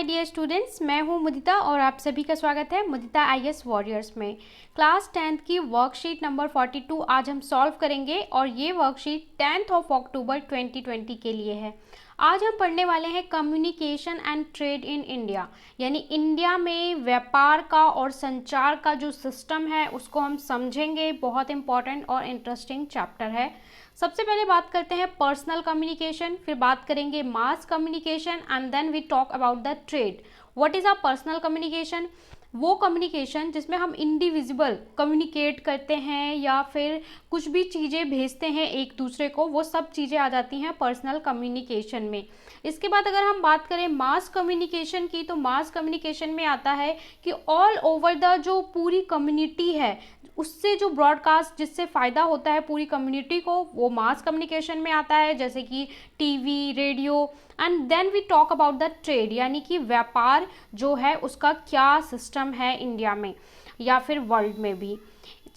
Dear students, मैं हूं मुदिता और आप सभी का स्वागत है मुदिता आईएएस वॉरियर्स में। क्लास 10th की वर्कशीट नंबर 42 आज हम सॉल्व करेंगे और ये वर्कशीट 10th ऑफ अक्टूबर 2020 के लिए है। आज हम पढ़ने वाले हैं communication and trade in India, यानी इंडिया में व्यापार का और संचार का जो सिस्टम है उसको हम समझेंगे। बहुत इंपॉर्टेंट और इंटरेस्टिंग चैप्टर है। सबसे पहले बात करते हैं पर्सनल कम्युनिकेशन, फिर बात करेंगे mass communication and then we talk about the trade. What is a personal communication? वो कम्युनिकेशन जिसमें हम इंडिविजुअल कम्युनिकेट करते हैं या फिर कुछ भी चीज़ें भेजते हैं एक दूसरे को, वो सब चीज़ें आ जाती हैं पर्सनल कम्युनिकेशन में। इसके बाद अगर हम बात करें मास कम्युनिकेशन की, तो मास कम्युनिकेशन में आता है कि ऑल ओवर द जो पूरी कम्युनिटी है उससे जो ब्रॉडकास्ट जिससे फ़ायदा होता है पूरी कम्युनिटी को, वो मास कम्युनिकेशन में आता है, जैसे कि TV, radio. And then we talk about the trade, यानी कि व्यापार जो है उसका क्या सिस्टम है इंडिया में या फिर वर्ल्ड में भी।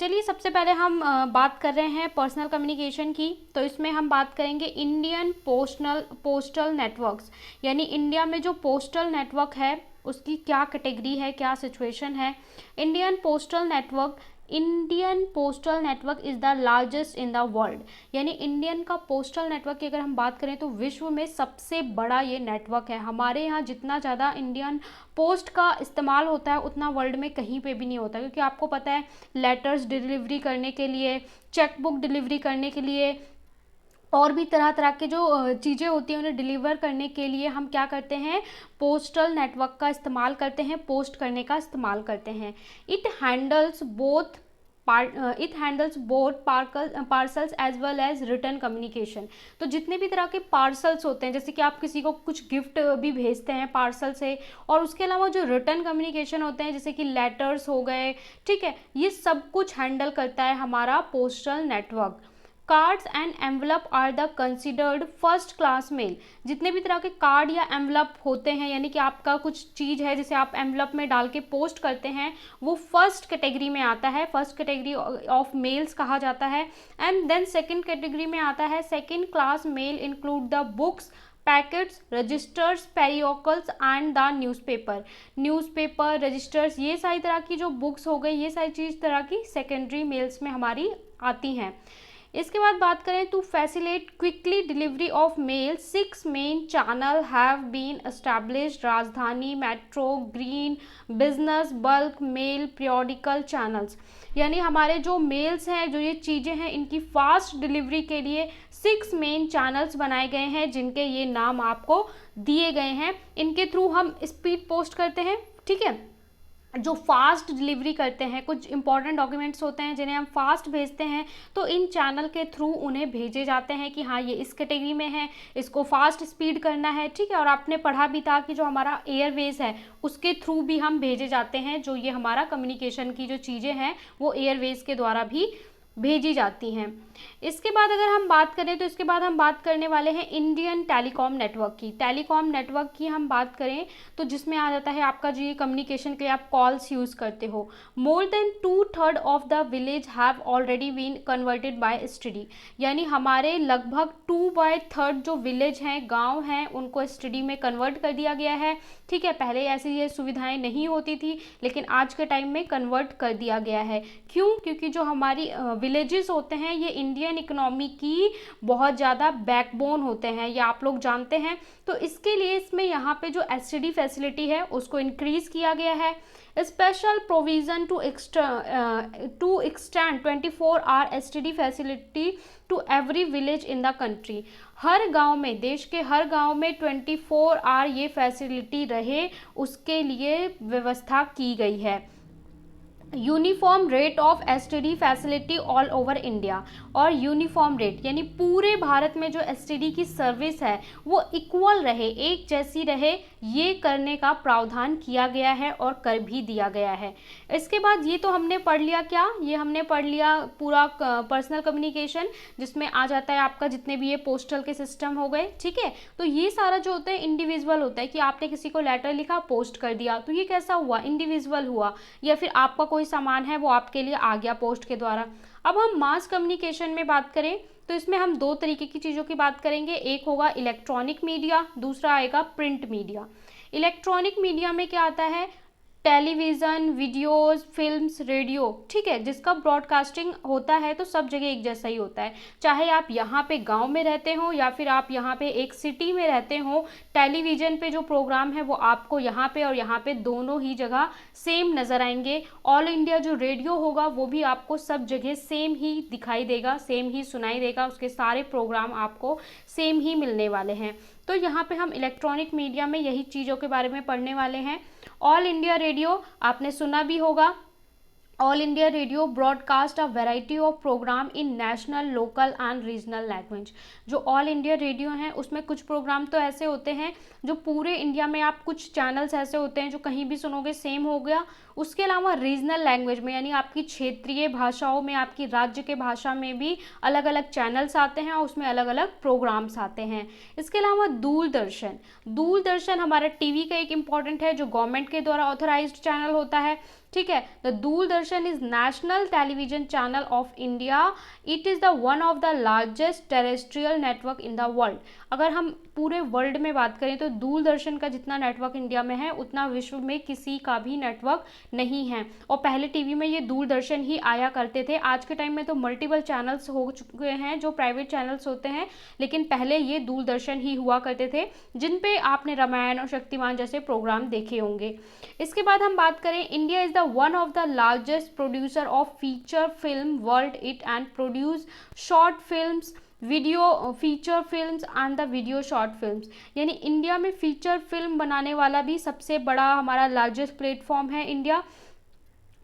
चलिए सबसे पहले हम बात कर रहे हैं पर्सनल कम्युनिकेशन की, तो इसमें हम बात करेंगे इंडियन पोस्टल नेटवर्क्स, यानी इंडिया में जो पोस्टल नेटवर्क है उसकी क्या कैटेगरी है, क्या सिचुएशन है। Indian postal network is the largest in the world, यानी इंडियन का पोस्टल नेटवर्क की अगर हम बात करें तो विश्व में सबसे बड़ा ये नेटवर्क है। हमारे यहाँ जितना ज़्यादा इंडियन पोस्ट का इस्तेमाल होता है उतना वर्ल्ड में कहीं पे भी नहीं होता, क्योंकि आपको पता है लेटर्स डिलीवरी करने के लिए, चेक बुक डिलीवरी करने के लिए और भी तरह तरह के जो चीज़ें होती हैं उन्हें डिलीवर करने के लिए हम क्या करते हैं, पोस्टल नेटवर्क का इस्तेमाल करते हैं, पोस्ट करने का इस्तेमाल करते हैं। It handles both parcels as well as return communication. तो जितने भी तरह के पार्सल्स होते हैं, जैसे कि आप किसी को कुछ गिफ्ट भी भेजते हैं पार्सल से, और उसके अलावा जो रिटर्न कम्युनिकेशन होते हैं जैसे कि लेटर्स हो गए, ठीक है, ये सब कुछ हैंडल करता है हमारा postal network. Cards and envelope are the considered first class mail. जितने भी तरह के कार्ड या एनवलप होते हैं, यानी कि आपका कुछ चीज़ है जिसे आप एनवलप में डाल के पोस्ट करते हैं, वो फर्स्ट कैटेगरी में आता है, फर्स्ट कैटेगरी ऑफ मेल्स कहा जाता है। एंड देन सेकंड कैटेगरी में आता है second class mail include the books, packets, registers, periodicals and the newspaper, registers, ये सारी तरह की जो बुक्स हो गई, ये सारी चीज़ तरह की सेकेंडरी मेल्स में हमारी आती हैं। इसके बाद बात करें तो facilitate quickly delivery of mail 6 main channel have been established: Rajdhani, metro, green, business, bulk mail, periodical channels. यानी हमारे जो मेल्स हैं, जो ये चीज़ें हैं, इनकी फास्ट डिलीवरी के लिए 6 मेन चैनल्स बनाए गए हैं, जिनके ये नाम आपको दिए गए हैं। इनके थ्रू हम स्पीड पोस्ट करते हैं, ठीक है, जो फास्ट डिलीवरी करते हैं। कुछ इंपॉर्टेंट डॉक्यूमेंट्स होते हैं जिन्हें हम फास्ट भेजते हैं, तो इन चैनल के थ्रू उन्हें भेजे जाते हैं कि हाँ ये इस कैटेगरी में है, इसको फास्ट स्पीड करना है, ठीक है। और आपने पढ़ा भी था कि जो हमारा एयरवेज है उसके थ्रू भी हम भेजे जाते हैं, जो ये हमारा कम्युनिकेशन की जो चीज़ें हैं वो एयरवेज के द्वारा भी भेजी जाती हैं। इसके बाद अगर हम बात करें तो इसके बाद हम बात करने वाले हैं इंडियन टेलीकॉम नेटवर्क की। टेलीकॉम नेटवर्क की हम बात करें तो जिसमें आ जाता है आपका जो ये कम्युनिकेशन के लिए आप कॉल्स यूज़ करते हो। More than 2/3 of the village have already been converted by study, यानी हमारे लगभग 2/3 जो विलेज हैं, गाँव हैं, उनको स्टडी में कन्वर्ट कर दिया गया है, ठीक है। पहले ऐसी ये सुविधाएं नहीं होती थी, लेकिन आज के टाइम में कन्वर्ट कर दिया गया है। क्यों? क्योंकि जो हमारी विलेजेस होते हैं ये इंडियन इकोनॉमी की बहुत ज़्यादा बैकबोन होते हैं, ये आप लोग जानते हैं। तो इसके लिए इसमें यहाँ पे जो एसटीडी फैसिलिटी है उसको इंक्रीज़ किया गया है। Special provision to extend 24 hour STD facility to every village in the country. हर गांव में, देश के हर गांव में 24 आवर ये फैसिलिटी रहे, उसके लिए व्यवस्था की गई है। Uniform rate of STD facility all over India, और यूनिफॉर्म रेट यानी पूरे भारत में जो एसटीडी की सर्विस है वो इक्वल रहे, एक जैसी रहे, ये करने का प्रावधान किया गया है और कर भी दिया गया है। इसके बाद ये तो हमने पढ़ लिया, क्या ये हमने पढ़ लिया पूरा पर्सनल कम्युनिकेशन, जिसमें आ जाता है आपका जितने भी ये पोस्टल के सिस्टम हो गए, ठीक है। तो ये सारा जो होता है इंडिविजुअल होता है कि आपने किसी को लेटर लिखा, पोस्ट कर दिया, तो ये कैसा हुआ, इंडिविजुअल हुआ, या फिर आपका कोई सामान है वो आपके लिए आ गया पोस्ट के द्वारा। अब हम मास कम्युनिकेशन में बात करें तो इसमें हम दो तरीके की चीज़ों की बात करेंगे, एक होगा इलेक्ट्रॉनिक मीडिया, दूसरा आएगा प्रिंट मीडिया। इलेक्ट्रॉनिक मीडिया में क्या आता है, टेलीविज़न, वीडियोस, फिल्म्स, रेडियो, ठीक है, जिसका ब्रॉडकास्टिंग होता है तो सब जगह एक जैसा ही होता है, चाहे आप यहाँ पे गांव में रहते हो या फिर आप यहाँ पे एक सिटी में रहते हो, टेलीविज़न पे जो प्रोग्राम है वो आपको यहाँ पे और यहाँ पे दोनों ही जगह सेम नज़र आएंगे। ऑल इंडिया जो रेडियो होगा वो भी आपको सब जगह सेम ही दिखाई देगा, सेम ही सुनाई देगा, उसके सारे प्रोग्राम आपको सेम ही मिलने वाले हैं। तो यहाँ पे हम इलेक्ट्रॉनिक मीडिया में यही चीज़ों के बारे में पढ़ने वाले हैं। ऑल इंडिया रेडियो आपने सुना भी होगा। All India Radio broadcast a variety of program in national, local and regional language. जो ऑल इंडिया रेडियो हैं उसमें कुछ प्रोग्राम तो ऐसे होते हैं जो पूरे इंडिया में, आप कुछ चैनल्स ऐसे होते हैं जो कहीं भी सुनोगे सेम हो गया। उसके अलावा रीजनल लैंग्वेज में, यानी आपकी क्षेत्रीय भाषाओं में, आपकी राज्य के भाषा में भी अलग अलग चैनल्स आते हैं और उसमें अलग अलग प्रोग्राम्स आते हैं। इसके अलावा दूरदर्शन, दूरदर्शन हमारा टीवी का एक इम्पॉर्टेंट है जो गवर्नमेंट के द्वारा ऑथराइज्ड चैनल होता है, ठीक है। The Doordarshan is national television channel of India. It is the one of the largest terrestrial network in the world. अगर हम पूरे वर्ल्ड में बात करें तो दूरदर्शन का जितना नेटवर्क इंडिया में है उतना विश्व में किसी का भी नेटवर्क नहीं है। और पहले टीवी में ये दूरदर्शन ही आया करते थे। आज के टाइम में तो मल्टीपल चैनल्स हो चुके हैं जो प्राइवेट चैनल्स होते हैं, लेकिन पहले ये दूरदर्शन ही हुआ करते थे जिन पे आपने रामायण और शक्तिमान जैसे प्रोग्राम देखे होंगे। इसके बाद हम बात करें, India is the one of the largest producer of feature film world. It and produce short films, video feature films and the video short films. यानी इंडिया में फीचर फिल्म बनाने वाला भी सबसे बड़ा हमारा लार्जेस्ट प्लेटफॉर्म है इंडिया,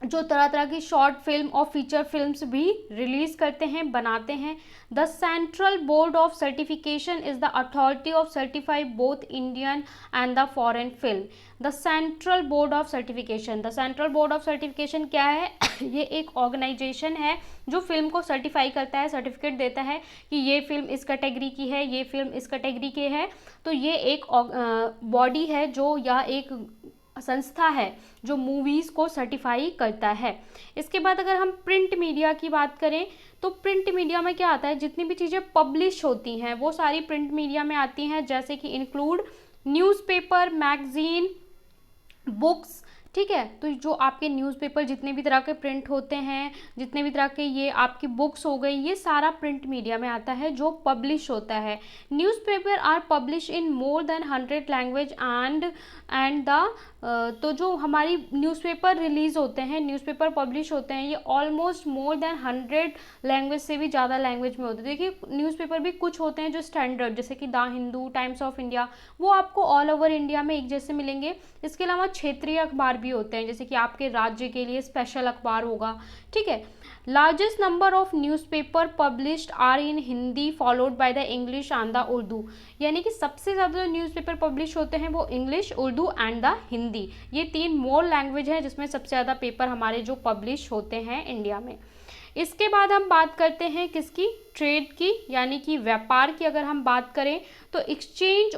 जो तरह तरह की शॉर्ट फिल्म और फीचर फिल्म्स भी रिलीज़ करते हैं, बनाते हैं। The central board of certification is the authority of certify both Indian and the foreign film. The central board of certification, the central board of certification क्या है? ये एक ऑर्गेनाइजेशन है जो फिल्म को सर्टिफाई करता है, सर्टिफिकेट देता है कि ये फिल्म इस कैटेगरी की है, ये फिल्म इस कैटेगरी की है। तो ये एक बॉडी है जो, या एक संस्था है जो मूवीज़ को सर्टिफाई करता है। इसके बाद अगर हम प्रिंट मीडिया की बात करें तो प्रिंट मीडिया में क्या आता है, जितनी भी चीज़ें पब्लिश होती हैं वो सारी प्रिंट मीडिया में आती हैं, जैसे कि इंक्लूड न्यूज़पेपर, मैगजीन, बुक्स, ठीक है। तो जो आपके न्यूज़पेपर, जितने भी तरह के प्रिंट होते हैं, जितने भी तरह के ये आपकी बुक्स हो गई, ये सारा प्रिंट मीडिया में आता है जो पब्लिश होता है। Newspaper are publish in more than 100 language and the तो जो हमारी न्यूज़पेपर रिलीज़ होते हैं, न्यूज़पेपर पब्लिश होते हैं, ये ऑलमोस्ट मोर देन 100 लैंग्वेज से भी ज़्यादा लैंग्वेज में होते हैं। देखिए न्यूज़पेपर भी कुछ होते हैं जो स्टैंडर्ड, जैसे कि the Hindu, times of India, वो आपको ऑल ओवर इंडिया में एक जैसे मिलेंगे। इसके अलावा क्षेत्रीय अखबार भी होते हैं, जैसे कि आपके राज्य के लिए स्पेशल अखबार होगा, ठीक है। Largest number of newspaper published are in Hindi followed by the English and the Urdu. यानी कि सबसे ज़्यादा जो न्यूज़पेपर पब्लिश होते हैं वो English, Urdu and the Hindi, ये 3 मोर लैंग्वेज हैं जिसमें सबसे ज़्यादा पेपर हमारे जो पब्लिश होते हैं इंडिया में। इसके बाद हम बात करते हैं किसकी, ट्रेड की, यानी कि व्यापार की। अगर हम बात करें तो exchange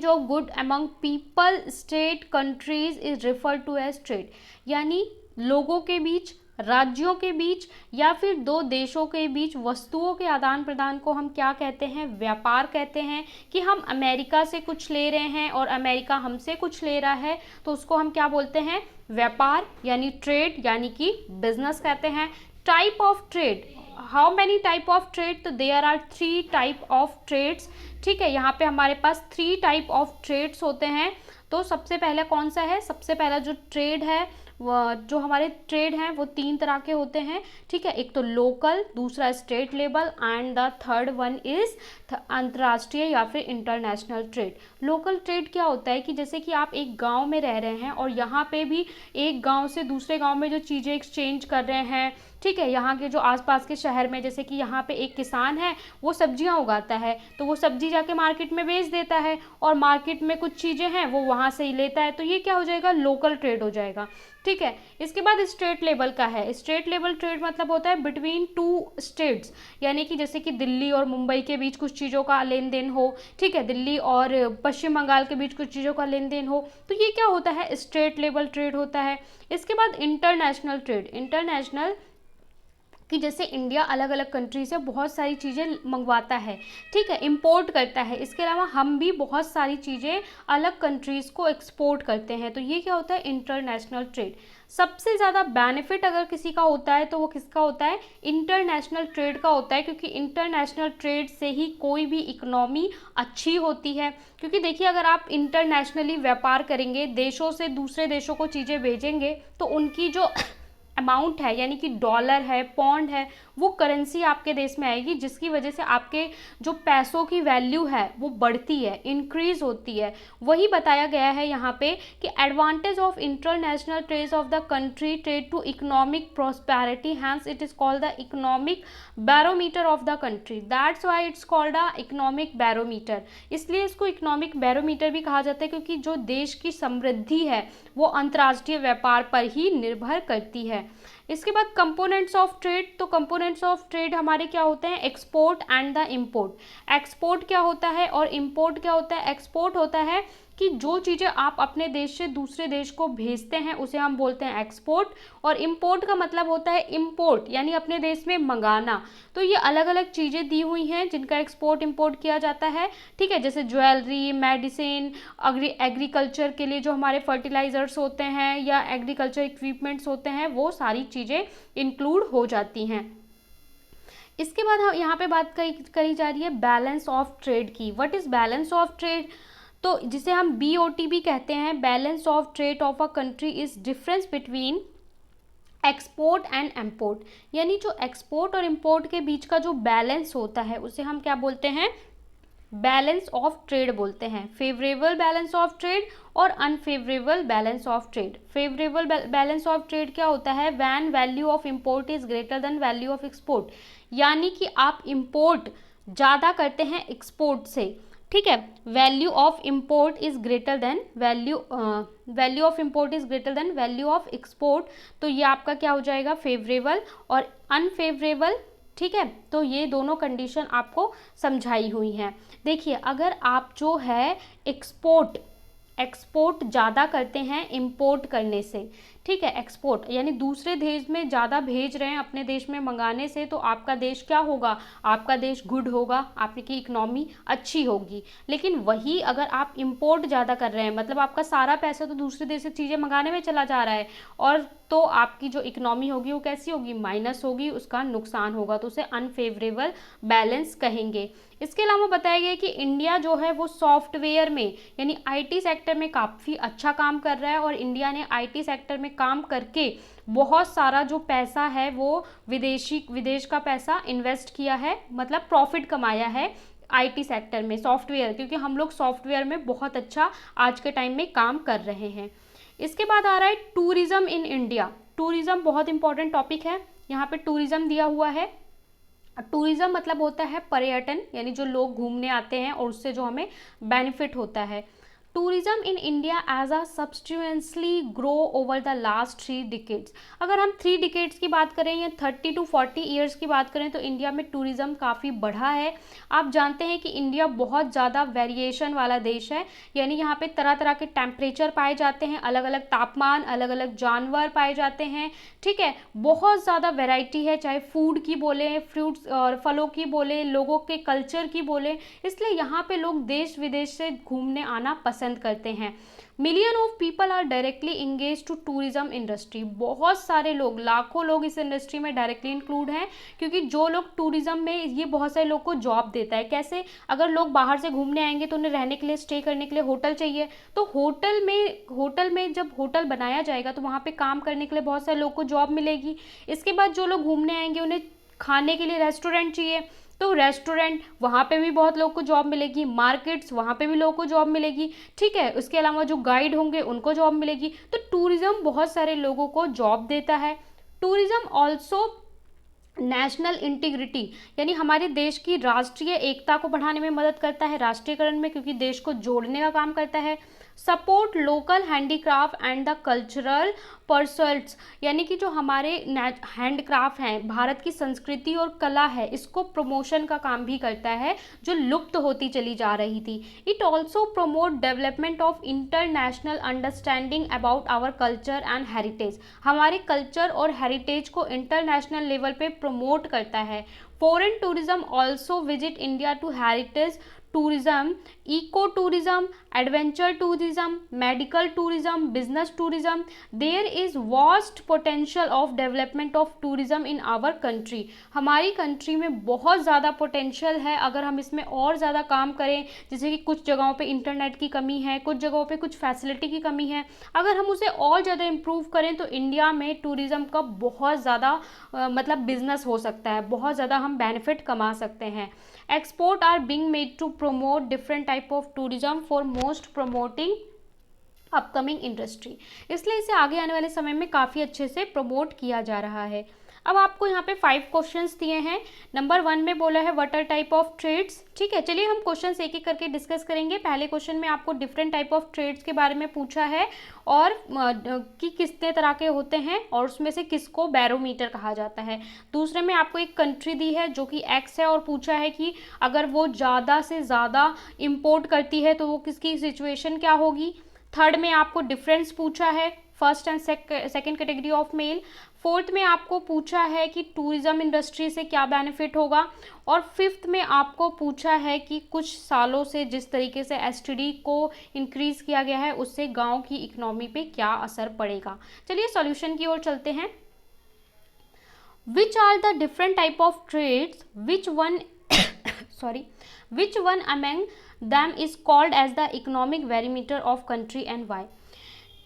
of good among people, state, countries is refer to as trade. यानी लोगों के बीच, राज्यों के बीच या फिर दो देशों के बीच वस्तुओं के आदान प्रदान को हम क्या कहते हैं, व्यापार कहते हैं। कि हम अमेरिका से कुछ ले रहे हैं और अमेरिका हमसे कुछ ले रहा है तो उसको हम क्या बोलते हैं, व्यापार, यानी ट्रेड, यानी कि बिजनेस कहते हैं। Type of trade, how many type of trade? तो there are 3 type of trades, ठीक है। यहाँ पे हमारे पास 3 टाइप ऑफ ट्रेड्स होते हैं। तो सबसे पहला कौन सा है, सबसे पहला जो ट्रेड है, जो हमारे ट्रेड हैं वो 3 तरह के होते हैं, ठीक है। एक तो लोकल, दूसरा state level and the third one is अंतर्राष्ट्रीय या फिर इंटरनेशनल ट्रेड। लोकल ट्रेड क्या होता है कि जैसे कि आप एक गांव में रह रहे हैं और यहाँ पे भी एक गांव से दूसरे गांव में जो चीज़ें एक्सचेंज कर रहे हैं, ठीक है। यहाँ के जो आसपास के शहर में, जैसे कि यहाँ पे एक किसान है, वो सब्जियाँ उगाता है, तो वो सब्जी जाके मार्केट में बेच देता है और मार्केट में कुछ चीज़ें हैं वो वहाँ से ही लेता है, तो ये क्या हो जाएगा, लोकल ट्रेड हो जाएगा, ठीक है। इसके बाद स्टेट लेवल का है। स्टेट लेवल ट्रेड मतलब होता है बिटवीन 2 स्टेट्स, यानी कि जैसे कि दिल्ली और मुंबई के बीच कुछ चीज़ों का लेन देन हो, ठीक है, दिल्ली और पश्चिम बंगाल के बीच कुछ चीज़ों का लेन देन हो, तो ये क्या होता है, स्टेट लेवल ट्रेड होता है। इसके बाद इंटरनेशनल ट्रेड। इंटरनेशनल कि जैसे इंडिया अलग अलग कंट्री से बहुत सारी चीज़ें मंगवाता है, ठीक है, इंपोर्ट करता है। इसके अलावा हम भी बहुत सारी चीज़ें अलग कंट्रीज़ को एक्सपोर्ट करते हैं। तो ये क्या होता है, इंटरनेशनल ट्रेड। सबसे ज़्यादा बेनिफिट अगर किसी का होता है तो वो किसका होता है, इंटरनेशनल ट्रेड का होता है, क्योंकि इंटरनेशनल ट्रेड से ही कोई भी इकोनॉमी अच्छी होती है। क्योंकि देखिए, अगर आप इंटरनेशनली व्यापार करेंगे, देशों से दूसरे देशों को चीज़ें भेजेंगे, तो उनकी जो अमाउंट है, यानी कि डॉलर है, पौंड है, वो करेंसी आपके देश में आएगी, जिसकी वजह से आपके जो पैसों की वैल्यू है वो बढ़ती है, इंक्रीज होती है। वही बताया गया है यहाँ पे कि advantage of international trade of the country trade to economic prosperity, hence it is called the economic barometer of the country, that's why it's called the economic barometer. इसलिए इसको इकोनॉमिक बैरोमीटर भी कहा जाता है, क्योंकि जो देश की समृद्धि है वो अंतर्राष्ट्रीय व्यापार पर ही निर्भर करती है। इसके बाद कंपोनेंट्स ऑफ ट्रेड, तो कंपोनेंट्स ऑफ ट्रेड हमारे क्या होते हैं, export and the import. Export क्या होता है और इंपोर्ट क्या होता है। एक्सपोर्ट होता है कि जो चीज़ें आप अपने देश से दूसरे देश को भेजते हैं उसे हम बोलते हैं एक्सपोर्ट, और इंपोर्ट का मतलब होता है इंपोर्ट, यानी अपने देश में मंगाना। तो ये अलग अलग चीज़ें दी हुई हैं जिनका एक्सपोर्ट इंपोर्ट किया जाता है, ठीक है, जैसे ज्वेलरी, मेडिसिन, एग्रीकल्चर के लिए जो हमारे फर्टिलाइजर्स होते हैं या एग्रीकल्चर इक्विपमेंट्स होते हैं, वो सारी चीज़ें इंक्लूड हो जाती हैं। इसके बाद हम यहाँ पे बात करी जा रही है बैलेंस ऑफ ट्रेड की। What is balance of trade, तो जिसे हम BOT भी कहते हैं, balance of trade of a country is difference between export and import. यानी जो एक्सपोर्ट और इम्पोर्ट के बीच का जो बैलेंस होता है उसे हम क्या बोलते हैं, बैलेंस ऑफ ट्रेड बोलते हैं। फेवरेबल बैलेंस ऑफ ट्रेड और unfavourable balance of trade. Favourable balance of trade क्या होता है, when value of import is greater than value of export, यानी कि आप इंपोर्ट ज़्यादा करते हैं एक्सपोर्ट से, ठीक है, value of import is greater than value of import is greater than value of export, तो ये आपका क्या हो जाएगा, फेवरेबल और अनफेवरेबल, ठीक है। तो ये दोनों कंडीशन आपको समझाई हुई हैं। देखिए, अगर आप जो है एक्सपोर्ट ज़्यादा करते हैं इंपोर्ट करने से, ठीक है, एक्सपोर्ट यानी दूसरे देश में ज़्यादा भेज रहे हैं अपने देश में मंगाने से, तो आपका देश क्या होगा, आपका देश गुड होगा, आपकी इकोनॉमी अच्छी होगी। लेकिन वही अगर आप इंपोर्ट ज़्यादा कर रहे हैं, मतलब आपका सारा पैसा तो दूसरे देश से चीज़ें मंगाने में चला जा रहा है, और तो आपकी जो इकोनॉमी होगी वो कैसी होगी, माइनस होगी, उसका नुकसान होगा, तो उसे अनफेवरेबल बैलेंस कहेंगे। इसके अलावा बताया गया कि इंडिया जो है वो सॉफ्टवेयर में यानी IT सेक्टर में काफ़ी अच्छा काम कर रहा है, और इंडिया ने IT सेक्टर में काम करके बहुत सारा जो पैसा है वो विदेश का पैसा इन्वेस्ट किया है, मतलब प्रॉफिट कमाया है IT सेक्टर में, सॉफ्टवेयर, क्योंकि हम लोग सॉफ्टवेयर में बहुत अच्छा आज के टाइम में काम कर रहे हैं। इसके बाद आ रहा है टूरिज्म इन इंडिया। टूरिज्म बहुत इंपॉर्टेंट टॉपिक है, यहाँ पे टूरिज्म दिया हुआ है। टूरिज्म मतलब होता है पर्यटन, यानी जो लोग घूमने आते हैं और उससे जो हमें बेनिफिट होता है। Tourism in India as a substantially grow over the last 3 decades. अगर हम 3 डिकेड्स की बात करें या 30 to 40 ईयर्स की बात करें तो इंडिया में टूरिज्म काफ़ी बढ़ा है। आप जानते हैं कि इंडिया बहुत ज़्यादा वेरिएशन वाला देश है, यानी यहाँ पे तरह तरह के टेम्परेचर पाए जाते हैं, अलग अलग तापमान, अलग अलग जानवर पाए जाते हैं, ठीक है, बहुत ज़्यादा वेराइटी है, चाहे फूड की बोले, फ्रूट्स और फलों की बोले, लोगों के कल्चर की बोले, इसलिए यहाँ पे लोग देश विदेश से घूमने आना पसंद करते हैं। Million of people are directly engage to tourism industry. बहुत सारे लोग, लाखों लोग इस इंडस्ट्री में डायरेक्टली इंक्लूड हैं, क्योंकि जो लोग टूरिज्म में, ये बहुत सारे लोग को जॉब देता है। कैसे, अगर लोग बाहर से घूमने आएंगे तो उन्हें रहने के लिए, स्टे करने के लिए होटल चाहिए, तो होटल में जब होटल बनाया जाएगा तो वहाँ पे काम करने के लिए बहुत सारे लोग को जॉब मिलेगी। इसके बाद जो लोग घूमने आएंगे उन्हें खाने के लिए रेस्टोरेंट चाहिए, तो रेस्टोरेंट, वहाँ पे भी बहुत लोग को जॉब मिलेगी, मार्केट्स, वहाँ पे भी लोगों को जॉब मिलेगी, ठीक है। उसके अलावा जो गाइड होंगे उनको जॉब मिलेगी। तो टूरिज्म बहुत सारे लोगों को जॉब देता है। टूरिज्म ऑल्सो नेशनल इंटीग्रिटी, यानी हमारे देश की राष्ट्रीय एकता को बढ़ाने में मदद करता है, राष्ट्रीयकरण में, क्योंकि देश को जोड़ने का काम करता है। Support local handicraft and the cultural pursuits, यानी कि जो हमारे हैंडक्राफ्ट हैं, भारत की संस्कृति और कला है, इसको प्रमोशन का काम भी करता है जो लुप्त होती चली जा रही थी। It also promote development of international understanding about our culture and heritage, हमारे कल्चर और हेरिटेज को इंटरनेशनल लेवल पे प्रमोट करता है। Foreign tourism also visit India to heritage tourism, eco-tourism, adventure tourism, medical tourism, business tourism. There is vast potential of development of tourism in our country. हमारी country में बहुत ज़्यादा potential है अगर हम इसमें और ज़्यादा काम करें, जैसे कि कुछ जगहों पे इंटरनेट की कमी है, कुछ जगहों पे कुछ फैसिलिटी की कमी है, अगर हम उसे और ज़्यादा इम्प्रूव करें तो इंडिया में टूरिज़्म का बहुत ज़्यादा मतलब बिजनेस हो सकता है, बहुत ज़्यादा हम बेनिफिट कमा सकते हैं। Export are being made to promote different type of tourism for most promoting upcoming industry, इसलिए इसे आगे आने वाले समय में काफ़ी अच्छे से प्रमोट किया जा रहा है। अब आपको यहाँ पे 5 क्वेश्चंस दिए हैं। नंबर 1 में बोला है what are type of trades. ठीक है, चलिए हम क्वेश्चंस एक एक करके डिस्कस करेंगे। पहले क्वेश्चन में आपको डिफरेंट टाइप ऑफ ट्रेड्स के बारे में पूछा है और कि कितने तरह के होते हैं और उसमें से किसको बैरोमीटर कहा जाता है। दूसरे में आपको एक कंट्री दी है जो कि एक्स है और पूछा है कि अगर वो ज़्यादा से ज़्यादा इम्पोर्ट करती है तो वो किसकी सिचुएशन क्या होगी। थर्ड में आपको डिफरेंस पूछा है first and second category of male. Fourth में आपको पूछा है कि टूरिज्म इंडस्ट्री से क्या बेनिफिट होगा। और फिफ्थ में आपको पूछा है कि कुछ सालों से जिस तरीके से एसटीडी को इंक्रीज किया गया है उससे गांव की इकोनॉमी पे क्या असर पड़ेगा। चलिए सॉल्यूशन की ओर चलते हैं। Which are the different type of trades which one among them is called as the economic barometer of country and why.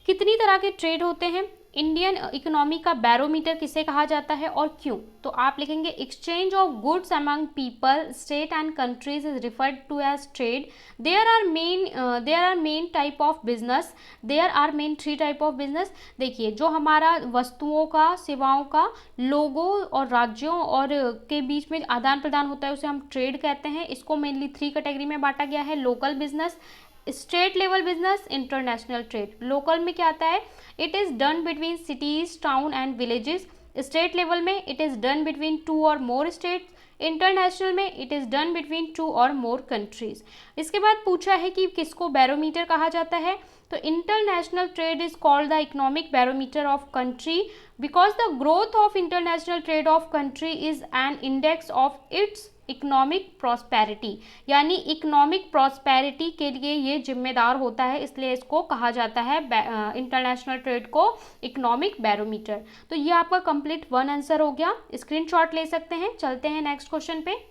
कितनी तरह के ट्रेड होते हैं, इंडियन इकोनॉमी का बैरोमीटर किसे कहा जाता है और क्यों। तो आप लिखेंगे exchange of goods among people state and countries is referred to as trade. There are main type of business, there are main 3 type of business. देखिए जो हमारा वस्तुओं का, सेवाओं का, लोगों और राज्यों और के बीच में आदान प्रदान होता है उसे हम ट्रेड कहते हैं। इसको मेनली 3 कैटेगरी में बांटा गया है, local business, state level business, international trade. Local में क्या आता है, it is done between cities, town and villages. State level में इट इज डन बिटवीन 2 और मोर स्टेट्स। इंटरनेशनल में इट इज डन बिटवीन 2 और मोर कंट्रीज। इसके बाद पूछा है कि किसको बैरोमीटर कहा जाता है। तो international trade is called the economic barometer of country because the growth of international trade of country is an index of its economic prosperity, यानी इकोनॉमिक प्रॉस्पेरिटी के लिए ये जिम्मेदार होता है, इसलिए इसको कहा जाता है इंटरनेशनल ट्रेड को इकोनॉमिक बैरोमीटर। तो ये आपका कंप्लीट 1 आंसर हो गया, स्क्रीनशॉट ले सकते हैं। चलते हैं नेक्स्ट क्वेश्चन पे।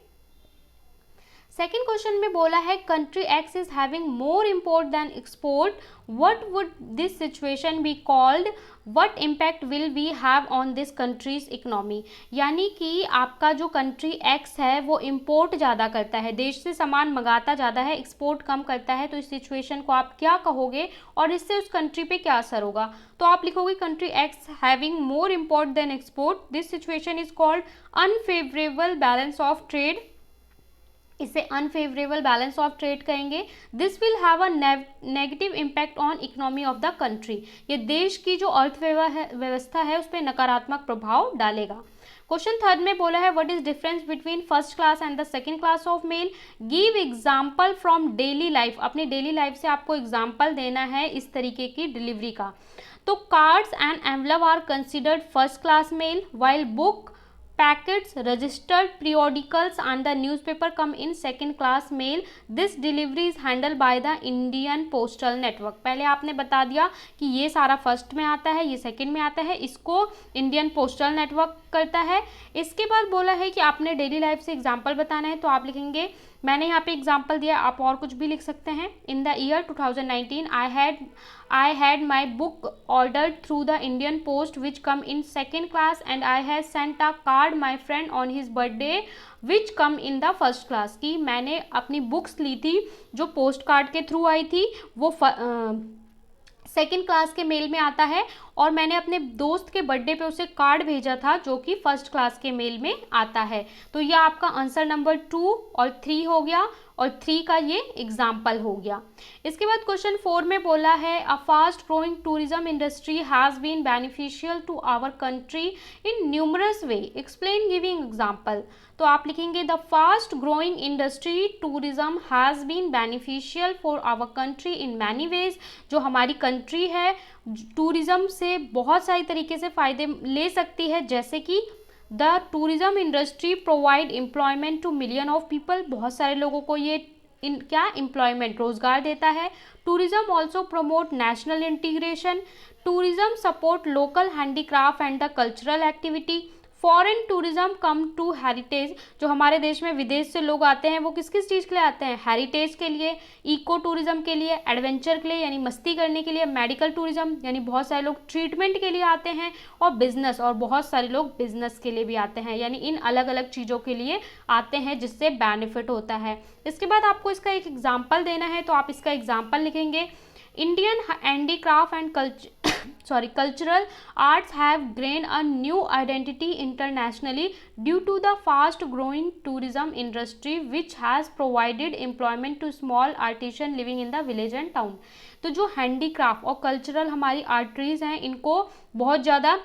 सेकेंड क्वेश्चन में बोला है country X is having more import than export, what would this situation be called, what impact will we have on this countries economy. यानी कि आपका जो कंट्री एक्स है वो इम्पोर्ट ज़्यादा करता है, देश से सामान मंगाता ज़्यादा है, एक्सपोर्ट कम करता है, तो इस सिचुएशन को आप क्या कहोगे और इससे उस कंट्री पे क्या असर होगा। तो आप लिखोगे country X having more import than export, this situation is called unfavourable balance of trade, इसे अनफेवरेबल बैलेंस ऑफ ट्रेड कहेंगे। This will have a negative impact on economy of the country, ये देश की जो अर्थव्यवस्था है उस पर नकारात्मक प्रभाव डालेगा। क्वेश्चन थर्ड में बोला है what is difference between first class and the second class of male, give example from daily life. अपनी डेली लाइफ से आपको एग्जांपल देना है इस तरीके की डिलीवरी का। तो cards and envelope are considered first class mail while book, packets, registered periodicals and the newspaper come in second class mail. This delivery is handled by the Indian Postal Network. पहले आपने बता दिया कि ये सारा first में आता है, ये सेकंड में आता है, इसको इंडियन पोस्टल नेटवर्क करता है। इसके बाद बोला है कि आपने डेली लाइफ से एग्जाम्पल बताना है, तो आप लिखेंगे, मैंने यहाँ पे एग्जाम्पल दिया, आप और कुछ भी लिख सकते हैं। In the year 2019 I had my book ordered through the Indian Post which come in second class and I had sent a card my friend on his birthday which come in the first class। कि मैंने अपनी books ली थी जो post card के through आई थी, वो second class के mail में आता है, और मैंने अपने दोस्त के बर्थडे पे उसे कार्ड भेजा था जो कि फर्स्ट क्लास के मेल में आता है। तो यह आपका आंसर नंबर 2 और 3 हो गया। और 3 का ये एग्जाम्पल हो गया। इसके बाद क्वेश्चन 4 में बोला है a fast growing tourism industry has been beneficial to our country in numerous way, explain giving example. तो आप लिखेंगे the fast growing industry tourism has been beneficial for our country in many ways. जो हमारी country है tourism से बहुत सारी तरीके से फ़ायदे ले सकती है, जैसे कि the tourism industry provide employment two million of people, बहुत सारे लोगों को ये क्या एम्प्लॉयमेंट रोजगार देता है। Tourism also promote national integration, tourism support local handicraft and the cultural activity. Foreign tourism come to heritage, जो हमारे देश में विदेश से लोग आते हैं वो किस किस चीज़ के लिए आते हैं, हेरिटेज के लिए, इको टूरिज्म के लिए, एडवेंचर के लिए यानी मस्ती करने के लिए, मेडिकल टूरिज्म यानी बहुत सारे लोग ट्रीटमेंट के लिए आते हैं, और बिजनेस, और बहुत सारे लोग बिजनेस के लिए भी आते हैं, यानी इन अलग अलग चीज़ों के लिए आते हैं जिससे बेनिफिट होता है। इसके बाद आपको इसका एक एग्जाम्पल देना है, तो आप इसका एग्जाम्पल लिखेंगे Indian handicraft and cultural arts have gained a new identity internationally due to the fast growing tourism industry which has provided employment to small artisans living in the village and town। तो जो handicraft और cultural हमारी arteries हैं इनको बहुत ज़्यादा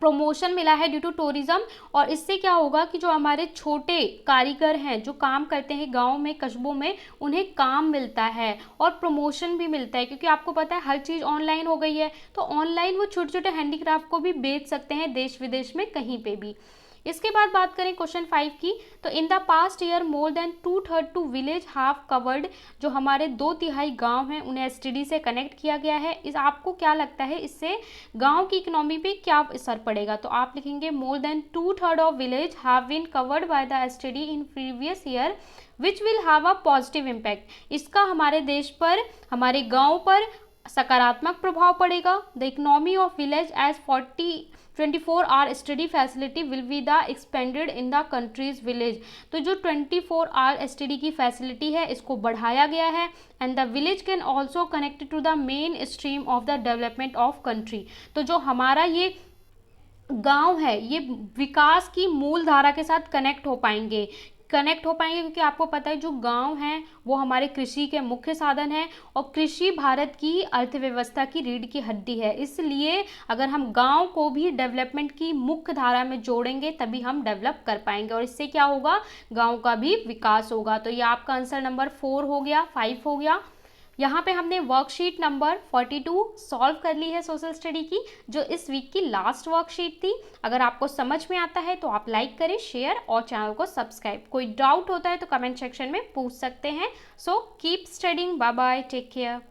promotion मिला है ड्यू टू टूरिज्म, और इससे क्या होगा कि जो हमारे छोटे कारीगर हैं जो काम करते हैं गांव में कस्बों में, उन्हें काम मिलता है और प्रमोशन भी मिलता है, क्योंकि आपको पता है हर चीज़ ऑनलाइन हो गई है, तो ऑनलाइन वो छोटे छोटे हैंडीक्राफ्ट को भी बेच सकते हैं देश विदेश में कहीं पे भी। इसके बाद बात करें क्वेश्चन 5 की, तो in the past year more than 2/3 to village half covered, जो हमारे 2/3 गांव हैं उन्हें एसटीडी से कनेक्ट किया गया है। इस आपको क्या लगता है इससे गांव की इकोनॉमी पे क्या असर पड़ेगा, तो आप लिखेंगे more than 2/3 of village have been covered by the STD in previous year which will have a positive impact. इसका हमारे देश पर, हमारे गाँव पर सकारात्मक प्रभाव पड़ेगा। The economy of village as 24 hour study facility will be the expanded in the countries village. तो जो 24 आवर स्टडी की फैसिलिटी है इसको बढ़ाया गया है। And the village can also connected to the main stream of the development of country. तो जो हमारा ये गांव है ये विकास की मूल धारा के साथ कनेक्ट हो पाएंगे क्योंकि आपको पता है जो गांव हैं वो हमारे कृषि के मुख्य साधन हैं, और कृषि भारत की अर्थव्यवस्था की रीढ़ की हड्डी है। इसलिए अगर हम गांव को भी डेवलपमेंट की मुख्य धारा में जोड़ेंगे तभी हम डेवलप कर पाएंगे, और इससे क्या होगा, गांव का भी विकास होगा। तो ये आपका आंसर नंबर 4 हो गया, 5 हो गया। यहाँ पे हमने वर्कशीट नंबर 42 सॉल्व कर ली है सोशल स्टडी की, जो इस वीक की लास्ट वर्कशीट थी। अगर आपको समझ में आता है तो आप लाइक करें, शेयर और चैनल को सब्सक्राइब। कोई डाउट होता है तो कमेंट सेक्शन में पूछ सकते हैं। So keep studying, bye bye, take care.